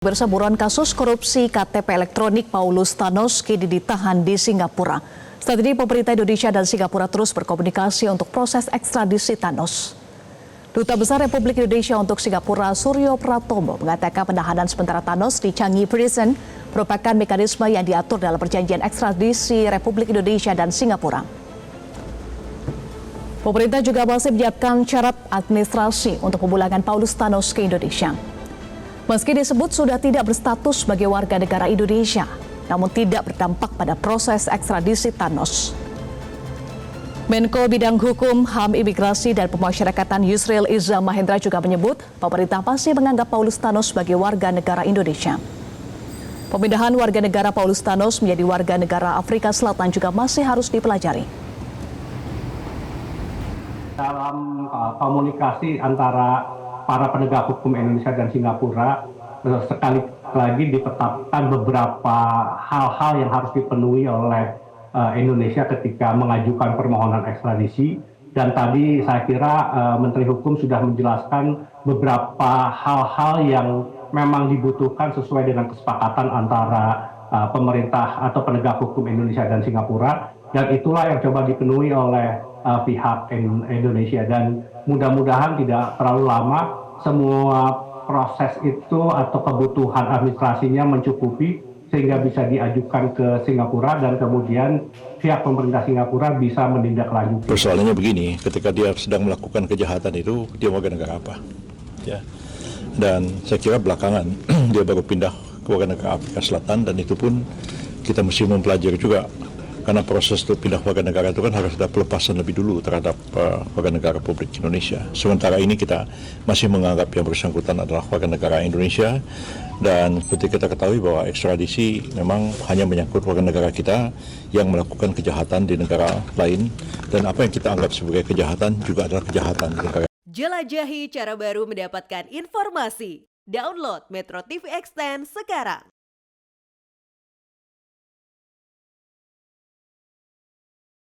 Bersaburan kasus korupsi KTP elektronik Paulus Thanos kini ditahan di Singapura. Saat ini pemerintah Indonesia dan Singapura terus berkomunikasi untuk proses ekstradisi Thanos. Duta Besar Republik Indonesia untuk Singapura Suryo Pratomo mengatakan penahanan sementara Thanos di Changi Prison merupakan mekanisme yang diatur dalam perjanjian ekstradisi Republik Indonesia dan Singapura. Pemerintah juga masih menyiapkan syarat administrasi untuk pemulangan Paulus Thanos ke Indonesia. Meski disebut sudah tidak berstatus sebagai warga negara Indonesia, namun tidak berdampak pada proses ekstradisi Thanos. Menko Bidang Hukum, HAM, Imigrasi, dan Pemasyarakatan Yusril Iza Mahendra juga menyebut pemerintah masih menganggap Paulus Thanos sebagai warga negara Indonesia. Pemindahan warga negara Paulus Thanos menjadi warga negara Afrika Selatan juga masih harus dipelajari. Dalam komunikasi antara para penegak hukum Indonesia dan Singapura, sekali lagi ditetapkan beberapa hal-hal yang harus dipenuhi oleh Indonesia ketika mengajukan permohonan ekstradisi. Dan tadi saya kira Menteri Hukum sudah menjelaskan beberapa hal-hal yang memang dibutuhkan sesuai dengan kesepakatan antara pemerintah atau penegak hukum Indonesia dan Singapura. Dan itulah yang coba dipenuhi oleh pihak Indonesia, dan mudah-mudahan tidak terlalu lama semua proses itu atau kebutuhan administrasinya mencukupi sehingga bisa diajukan ke Singapura dan kemudian pihak pemerintah Singapura bisa menindaklanjuti. Persoalannya begini, ketika dia sedang melakukan kejahatan itu, dia warga negara apa? Ya. Dan saya kira belakangan dia baru pindah ke warga negara Afrika Selatan, dan itu pun kita mesti mempelajari juga. Karena proses untuk pindah warga negara itu kan harus ada pelepasan lebih dulu terhadap warga negara Republik Indonesia. Sementara ini kita masih menganggap yang bersangkutan adalah warga negara Indonesia, dan seperti kita ketahui bahwa ekstradisi memang hanya menyangkut warga negara kita yang melakukan kejahatan di negara lain, dan apa yang kita anggap sebagai kejahatan juga adalah kejahatan di negara. Jelajahi cara baru mendapatkan informasi. Download Metro TV Extend sekarang.